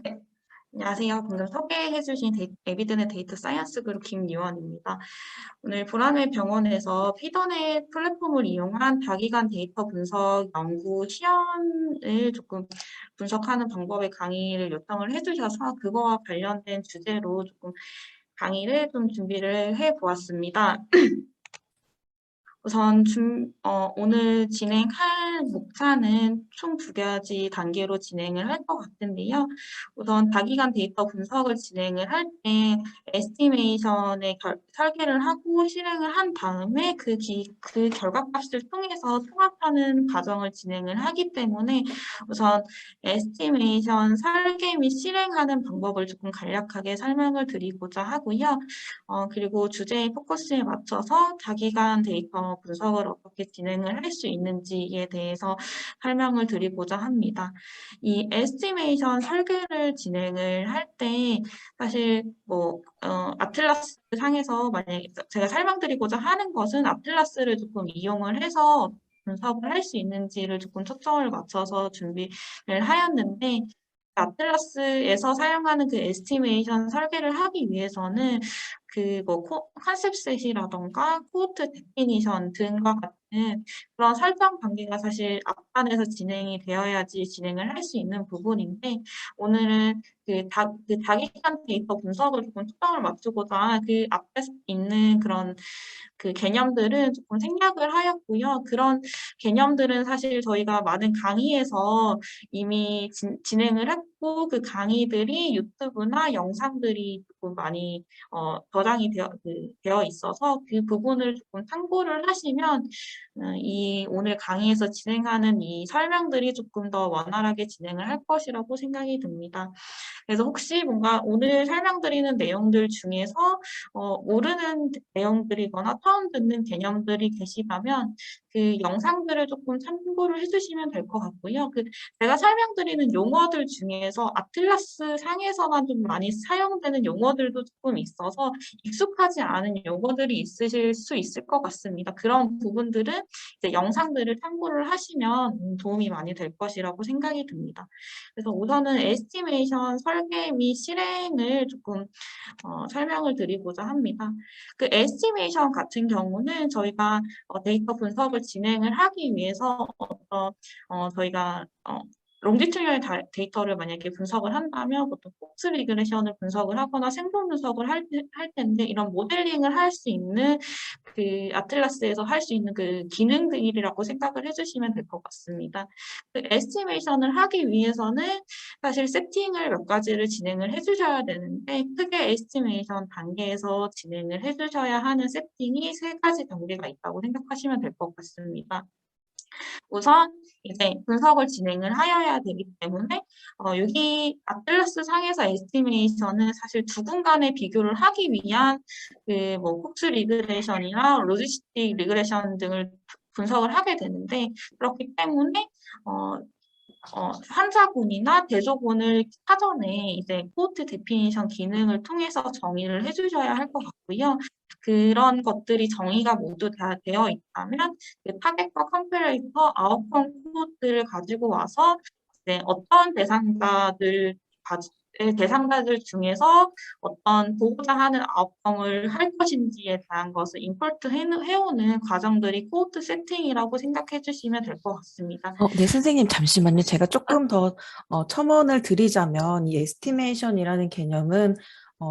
네. 안녕하세요. 방금 소개해주신 에비드네 데이터 사이언스 그룹 김유원입니다. 오늘 불안의 병원에서 피더넷 플랫폼을 이용한 다기간 데이터 분석 연구 시연을 조금 분석하는 방법의 강의를 요청을 해주셔서 그거와 관련된 주제로 조금 강의를 좀 준비를 해보았습니다. 우선 오늘 진행할 목차는 총 두 가지 단계로 진행을 할 것 같은데요. 우선 다기간 데이터 분석을 진행을 할 때 에스티메이션의 설계를 하고 실행을 한 다음에 그 결과값을 통해서 통합하는 과정을 진행을 하기 때문에 우선 에스티메이션 설계 및 실행하는 방법을 조금 간략하게 설명을 드리고자 하고요. 그리고 주제의 포커스에 맞춰서 다기간 데이터 분석을 어떻게 진행을 할 수 있는지에 대해서 설명을 드리고자 합니다. 이 에스티메이션 설계를 진행을 할 때 사실 아틀라스 상에서 만약에 제가 설명드리고자 하는 것은 아틀라스를 조금 이용을 해서 분석을 할 수 있는지를 조금 초점을 맞춰서 준비를 하였는데 아틀라스에서 사용하는 그 에스티메이션 설계를 하기 위해서는 컨셉셋이라던가 코호트 데피니션 등과 같은 그런 설정 단계가 사실 앞단에서 진행이 되어야지 진행을 할 수 있는 부분인데 오늘은 그 다기간 데이터 분석을 조금 초점을 맞추고자 그 앞에 있는 그런 그 개념들은 조금 생략을 하였고요. 그런 개념들은 사실 저희가 많은 강의에서 이미 진행을 했고 그 강의들이 유튜브나 영상들이 조금 많이 저장이 되어 있어서 그 부분을 조금 참고를 하시면 이 오늘 강의에서 진행하는 이 설명들이 조금 더 원활하게 진행을 할 것이라고 생각이 듭니다. 그래서 혹시 뭔가 오늘 설명드리는 내용들 중에서 모르는 내용들이거나 처음 듣는 개념들이 계시다면 그 영상들을 조금 참고를 해주시면 될 것 같고요. 제가 설명드리는 용어들 중에서 아틀라스 상에서만 좀 많이 사용되는 용어들도 조금 있어서 익숙하지 않은 용어들이 있으실 수 있을 것 같습니다. 그런 부분들은 이제 영상들을 참고를 하시면 도움이 많이 될 것이라고 생각이 듭니다. 그래서 우선은 에스티메이션 설계 및 실행을 조금 설명을 드리고자 합니다. 그 에스티메이션 같은 경우는 저희가 데이터 분석을 진행을 하기 위해서 저희가 롱지튜디널 데이터를 만약에 분석을 한다면 보통 폭스 리그레션을 분석을 하거나 생존 분석을 할 텐데 이런 모델링을 할 수 있는 그 아틀라스에서 할 수 있는 그 기능들이라고 생각을 해주시면 될 것 같습니다. 그 에스티메이션을 하기 위해서는 사실 세팅을 몇 가지를 진행을 해주셔야 되는데 크게 에스티메이션 단계에서 진행을 해주셔야 하는 세팅이 세 가지 단계가 있다고 생각하시면 될 것 같습니다. 우선 이제 분석을 진행을 하여야 되기 때문에 여기 아틀라스 상에서 에스티메이션은 사실 두 군 간의 비교를 하기 위한 폭스 리그레션이나 로지스틱 리그레션 등을 분석을 하게 되는데 그렇기 때문에 환자군이나 대조군을 사전에 이제 코호트 데피니션 기능을 통해서 정의를 해주셔야 할 것 같고요. 그런 것들이 정의가 모두 다 되어 있다면 그 타겟과 컴패레이터 아웃컴 코호트를 가지고 와서 이제 어떤 대상자들 중에서 어떤 보고자 하는 아웃컴을 할 것인지에 대한 것을 임포트 해오는 과정들이 코호트 세팅이라고 생각해 주시면 될 것 같습니다. 네, 선생님, 잠시만요. 제가 조금 더 첨언을 드리자면, 이 에스티메이션이라는 개념은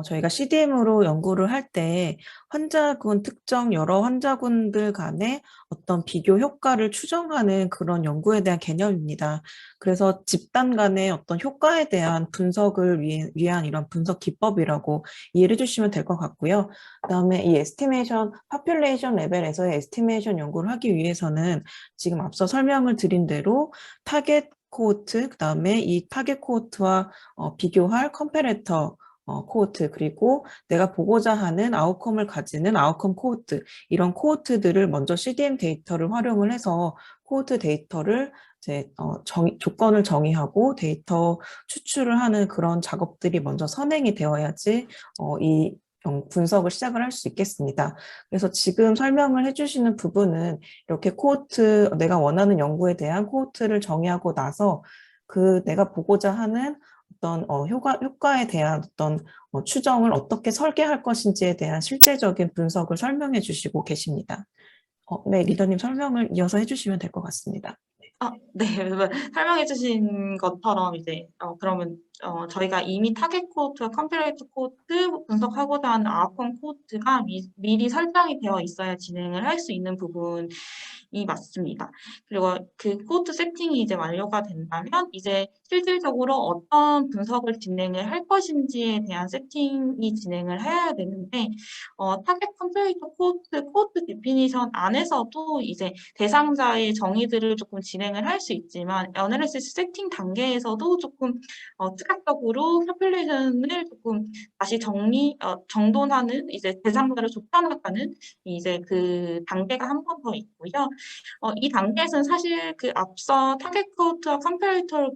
저희가 CDM으로 연구를 할 때 환자군 특정 여러 환자군들 간의 어떤 비교 효과를 추정하는 그런 연구에 대한 개념입니다. 그래서 집단 간의 어떤 효과에 대한 분석을 위한 이런 분석 기법이라고 이해를 해주시면 될 것 같고요. 그다음에 이 에스티메이션, 파퓰레이션 레벨에서의 에스티메이션 연구를 하기 위해서는 지금 앞서 설명을 드린 대로 타겟 코호트, 그다음에 이 타겟 코호트와 비교할 컴패레터 코호트, 그리고 내가 보고자 하는 아웃컴을 가지는 아웃컴 코호트, 이런 코호트들을 먼저 CDM 데이터를 활용을 해서 코호트 데이터를 이제 조건을 정의하고 데이터 추출을 하는 그런 작업들이 먼저 선행이 되어야지 이 분석을 시작을 할 수 있겠습니다. 그래서 지금 설명을 해주시는 부분은 이렇게 코호트, 내가 원하는 연구에 대한 코호트를 정의하고 나서 내가 보고자 하는 어떤 효과에 대한 어떤 추정을 어떻게 설계할 것인지에 대한 실제적인 분석을 설명해 주시고 계십니다. 네, 리더님 설명을 이어서 해주시면 될 것 같습니다. 네. 설명해 주신 것처럼 이제 그러면 저희가 이미 타겟 코드와 컴패레이터 코드 분석하고자 하는 아웃컴 코드가 미리 설정이 되어 있어야 진행을 할 수 있는 부분이 맞습니다. 그리고 그 코드 세팅이 이제 완료가 된다면 이제 실질적으로 어떤 분석을 진행을 할 것인지에 대한 세팅이 진행을 해야 되는데 타겟 컴패레이터 코드 데피니션 안에서도 이제 대상자의 정의들을 조금 진행을 할 수 있지만 어널리시스 세팅 단계에서도 조금 추가적으로 큐플레이션을 조금 다시 정돈하는 이제 대상자를 좁혀나가는 이제 그 단계가 한 번 더 있고요. 이 단계에서는 사실 그 앞서 타겟 코드와 컴패레이터를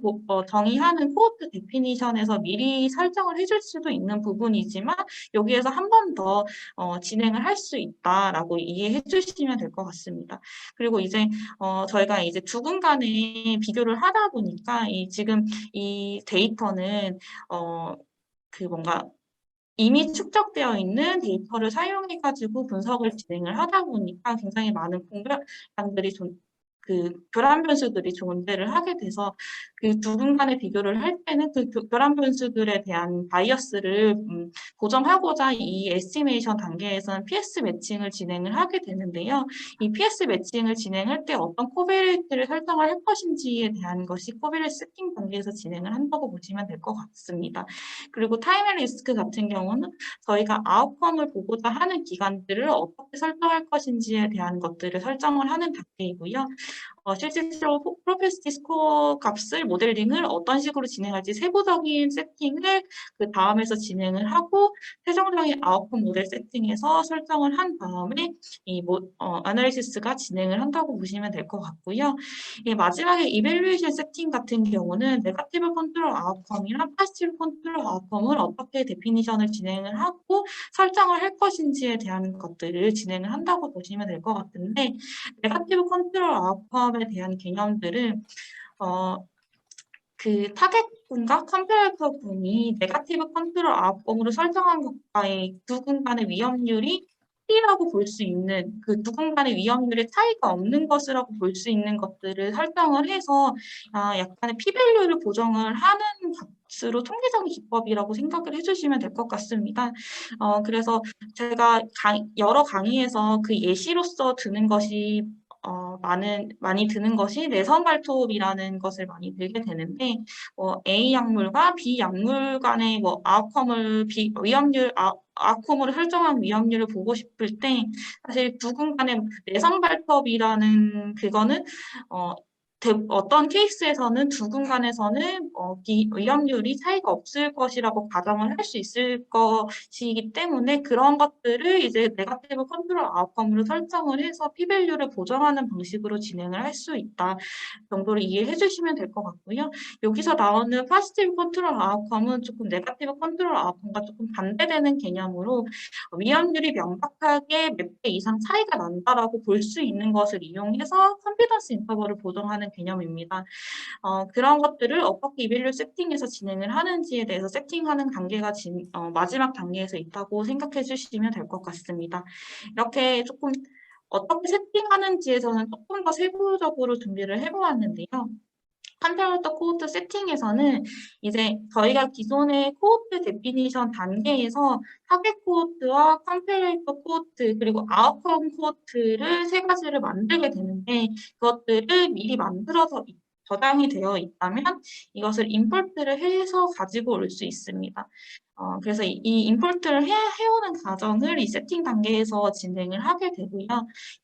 정의하는 코드 데피니션에서 미리 설정을 해줄 수도 있는 부분이지만 여기에서 한 번 더 진행을 할 수 있다라고 이해해 주시면 될 것 같습니다. 그리고 이제 저희가 이제 두 군 간의 비교를 하다 보니까 지금 이 데이터는 그 뭔가 이미 축적되어 있는 데이터를 사용해 가지고 분석을 진행을 하다 보니까 굉장히 많은 공백량들이 교란 변수들이 존재를 하게 돼서 그 두 군 간의 비교를 할 때는 그 교란 변수들에 대한 바이어스를 고정하고자 이 에스티메이션 단계에서는 PS 매칭을 진행을 하게 되는데요. 이 PS 매칭을 진행할 때 어떤 코베레이트를 설정을 할 것인지에 대한 것이 코베레이트 세팅 단계에서 진행을 한다고 보시면 될 것 같습니다. 그리고 타임 앤 리스크 같은 경우는 저희가 아웃컴을 보고자 하는 기간들을 어떻게 설정할 것인지에 대한 것들을 설정을 하는 단계이고요. 실질적으로 프로페시티 스코어 값을 모델링을 어떤 식으로 진행할지 세부적인 세팅을 그 다음에서 진행을 하고 최종적인 아웃컴 모델 세팅에서 설정을 한 다음에 아널리시스가 진행을 한다고 보시면 될 것 같고요. 마지막에 이밸류에이션 세팅 같은 경우는 네거티브 컨트롤 아웃컴이랑 포지티브 컨트롤 아웃컴을 어떻게 데피니션을 진행을 하고 설정을 할 것인지에 대한 것들을 진행을 한다고 보시면 될 것 같은데 네거티브 컨트롤 아웃컴에 대한 개념들은 그 타겟군과 컴패레이터군이 네거티브 컨트롤 아웃컴으로 설정한 것과의 두 군 간의 위험률이 T라고 볼 수 있는 그 두 군 간의 위험률의 차이가 없는 것이라고 볼 수 있는 것들을 설정을 해서 약간의 P-밸류를 보정을 하는 값으로 통계적인 기법이라고 생각을 해주시면 될 것 같습니다. 그래서 제가 여러 강의에서 그 예시로서 드는 것이 많이 드는 것이 내선 발톱이라는 것을 많이 들게 되는데, A 약물과 B 약물 간의 아웃컴을 아웃컴으로 설정한 위험률을 보고 싶을 때, 사실 두 군 간의 내선 발톱이라는 그거는, 어떤 케이스에서는 두 군 간에서는 위험률이 차이가 없을 것이라고 가정을 할 수 있을 것이기 때문에 그런 것들을 이제 네거티브 컨트롤 아웃컴으로 설정을 해서 P-밸류를 보정하는 방식으로 진행을 할 수 있다 정도로 이해해 주시면 될 것 같고요. 여기서 나오는 포지티브 컨트롤 아웃컴은 조금 네거티브 컨트롤 아웃컴과 조금 반대되는 개념으로 위험률이 명확하게 몇 배 이상 차이가 난다라고 볼 수 있는 것을 이용해서 컨피던스 인터벌을 보정하는 개념입니다. 그런 것들을 어떻게 이밸류 세팅에서 진행을 하는지에 대해서 세팅하는 단계가 마지막 단계에서 있다고 생각해 주시면 될 것 같습니다. 이렇게 조금 어떻게 세팅하는지에서는 조금 더 세부적으로 준비를 해보았는데요. 컴패레이터 코드 세팅에서는 이제 저희가 기존의 코드 데피니션 단계에서 타겟 코드와 컴패레이터 코드 그리고 아웃컴 코드를 세 가지를 만들게 되는데 그것들을 미리 만들어서 저장이 되어 있다면 이것을 임포트를 해서 가지고 올 수 있습니다. 그래서 이 임포트를 해오는 과정을 이 세팅 단계에서 진행을 하게 되고요.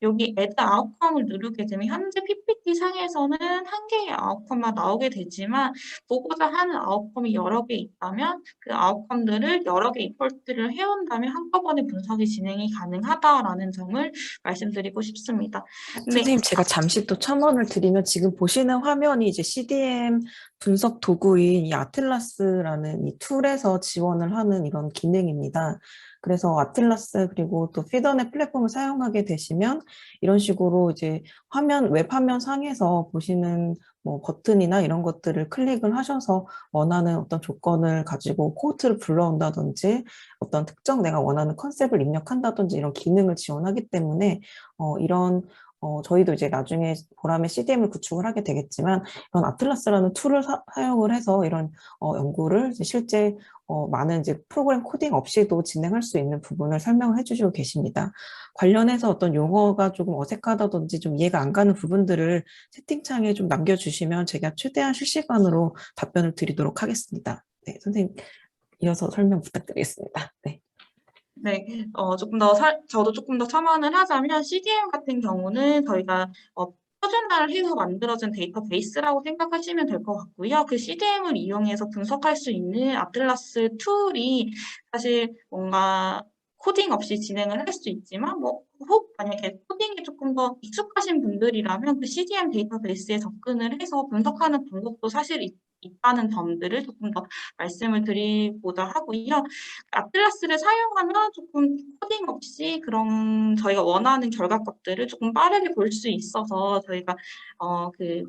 여기 add outcome을 누르게 되면 현재 PPT 상에서는 한 개의 아웃컴만 나오게 되지만 보고자 하는 아웃컴이 여러 개 있다면 그 아웃컴들을 여러 개 임포트를 해온다면 한꺼번에 분석이 진행이 가능하다라는 점을 말씀드리고 싶습니다. 네. 선생님, 제가 잠시 또 첨언을 드리면 지금 보시는 화면이 이제 CDM 분석 도구인 이 아틀라스라는 이 툴에서 지원을 하는 이런 기능입니다. 그래서 아틀라스 그리고 또 피더넷 플랫폼을 사용하게 되시면 이런 식으로 이제 웹 화면 상에서 보시는 뭐 버튼이나 이런 것들을 클릭을 하셔서 원하는 어떤 조건을 가지고 코트를 불러온다든지 어떤 특정 내가 원하는 컨셉을 입력한다든지 이런 기능을 지원하기 때문에 이런 저희도 이제 나중에 보람의 CDM을 구축을 하게 되겠지만 이런 아틀라스라는 툴을 사용을 해서 이런 연구를 이제 실제 많은 이제 프로그램 코딩 없이도 진행할 수 있는 부분을 설명을 해주시고 계십니다. 관련해서 어떤 용어가 조금 어색하다든지 좀 이해가 안 가는 부분들을 채팅창에 좀 남겨주시면 제가 최대한 실시간으로 답변을 드리도록 하겠습니다. 네, 선생님 이어서 설명 부탁드리겠습니다. 네. 네, 저도 조금 더 첨언을 하자면 CDM 같은 경우는 저희가 표준화를 해서 만들어진 데이터베이스라고 생각하시면 될 것 같고요. 그 CDM을 이용해서 분석할 수 있는 아틀라스 툴이 사실 뭔가 코딩 없이 진행을 할 수 있지만 혹 만약에 코딩에 조금 더 익숙하신 분들이라면 그 CDM 데이터베이스에 접근을 해서 분석하는 방법도 사실 있다는 점들을 조금 더 말씀을 드리고자 하고요. 아틀라스를 사용하면 조금 코딩 없이 그런 저희가 원하는 결과값들을 조금 빠르게 볼 수 있어서 저희가 그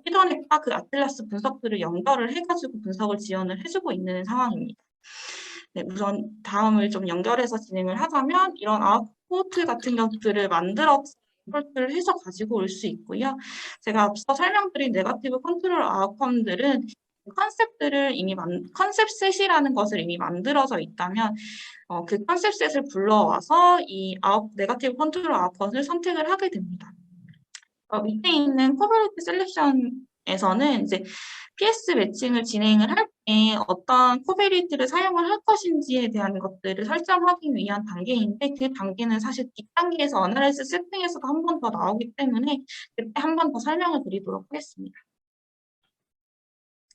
피더넷과 그 아틀라스 분석들을 연결을 해가지고 분석을 지원을 해주고 있는 상황입니다. 네, 우선 다음을 좀 연결해서 진행을 하자면 이런 아웃풋 같은 것들을 만들어서 인포트를 해서 가지고 올 수 있고요. 제가 앞서 설명드린 네거티브 컨트롤 아웃컴들은 컨셉셋이라는 것을 이미 만들어져 있다면 그 컨셉셋을 불러와서 이 네거티브 컨트롤 아웃컴을 선택을 하게 됩니다. 밑에 있는 코버리티 셀렉션에서는 이제 PS 매칭을 진행을 할 때 어떤 코베리티를 사용을 할 것인지에 대한 것들을 설정하기 위한 단계인데 그 단계는 사실 뒷단계에서 어널리시스 세팅에서도 한 번 더 나오기 때문에 그때 한 번 더 설명을 드리도록 하겠습니다.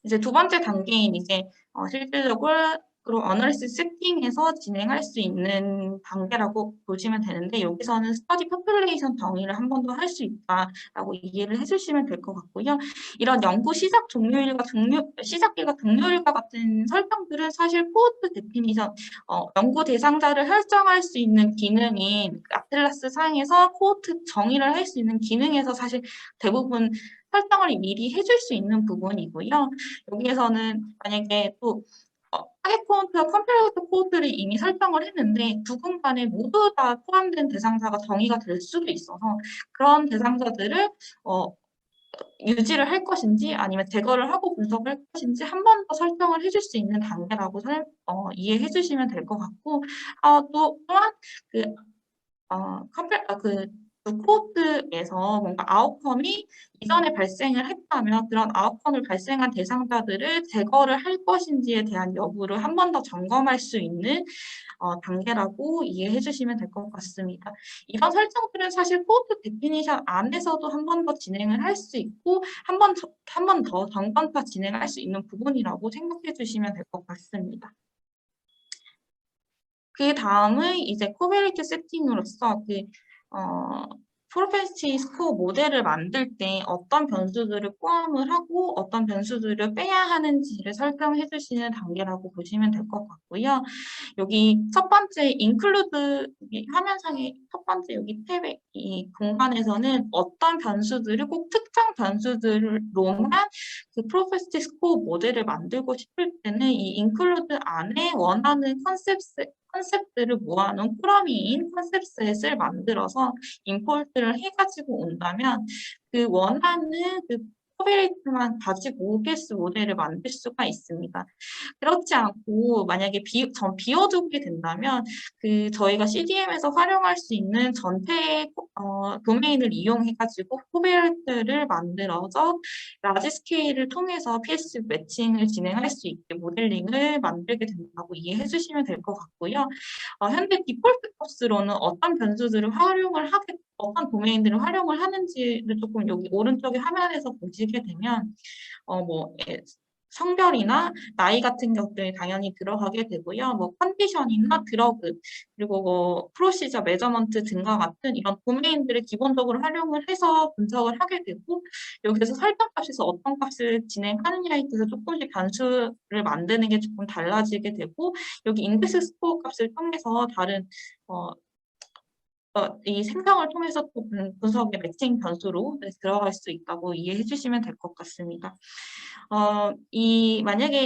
이제 두 번째 단계인 이제 실질적으로 어널리시스 세팅에서 진행할 수 있는 단계라고 보시면 되는데 여기서는 스터디 포퓰레이션 정의를 한 번 더 할 수 있다라고 이해를 해주시면 될 것 같고요. 이런 연구 시작일과 종료일과 같은 설정들은 사실 코호트 데피니션 연구 대상자를 설정할 수 있는 기능인 아틀라스 상에서 코호트 정의를 할 수 있는 기능에서 사실 대부분 설정을 미리 해줄 수 있는 부분이고요. 여기에서는 만약에 또 타겟 코호트와 컴패러터 코호트를 이미 설정을 했는데 두 군간에 모두 다 포함된 대상자가 정의가 될 수도 있어서 그런 대상자들을 유지를 할 것인지 아니면 제거를 하고 분석을 할 것인지 한 번 더 설정을 해줄 수 있는 단계라고 이해해 주시면 될 것 같고 또한 그 코호트에서 뭔가 아웃컴이 이전에 발생을 했다면 그런 아웃컴을 발생한 대상자들을 제거를 할 것인지에 대한 여부를 한 번 더 점검할 수 있는 단계라고 이해해 주시면 될 것 같습니다. 이런 설정들은 사실 코호트 데피니션 안에서도 한 번 더 진행을 할 수 있고 한 번 더 점검과 진행할 수 있는 부분이라고 생각해 주시면 될 것 같습니다. 그 다음은 이제 코베리티 세팅으로서 프로펜시티 스코어 모델을 만들 때 어떤 변수들을 포함을 하고 어떤 변수들을 빼야 하는지를 설정해 주시는 단계라고 보시면 될 것 같고요. 여기 첫 번째 include 화면상의 첫 번째 여기 탭의 이 공간에서는 어떤 변수들을 꼭 특정 변수들로만 그 프로펜시티 스코어 모델을 만들고 싶을 때는 이 include 안에 원하는 컨셉들을 모아놓은 꾸러미인 컨셉셋을 만들어서 임포트를 해가지고 온다면 그 원하는 그 코베레이트만 가지고 OBS 모델을 만들 수가 있습니다. 그렇지 않고 만약에 비워두게 된다면 그 저희가 CDM에서 활용할 수 있는 전체 도메인을 이용해가지고 코베레이트를 만들어서 라지 스케일을 통해서 PS 매칭을 진행할 수 있게 모델링을 만들게 된다고 이해해 주시면 될 것 같고요. 현재 디폴트 코스로는 어떤 도메인들을 활용을 하는지를 조금 여기 오른쪽에 화면에서 보시게 되면 성별이나 나이 같은 것들이 당연히 들어가게 되고요. 뭐 컨디션이나 드러그, 그리고 뭐 프로시저 메저먼트 등과 같은 이런 도메인들을 기본적으로 활용을 해서 분석을 하게 되고, 여기서 설정값에서 어떤 값을 진행하느냐에 따라서 조금씩 변수를 만드는 게 조금 달라지게 되고, 여기 인덱스 스코어 값을 통해서 다른 이 생성을 통해서 또 분석의 매칭 변수로 들어갈 수 있다고 이해해 주시면 될 것 같습니다. 만약에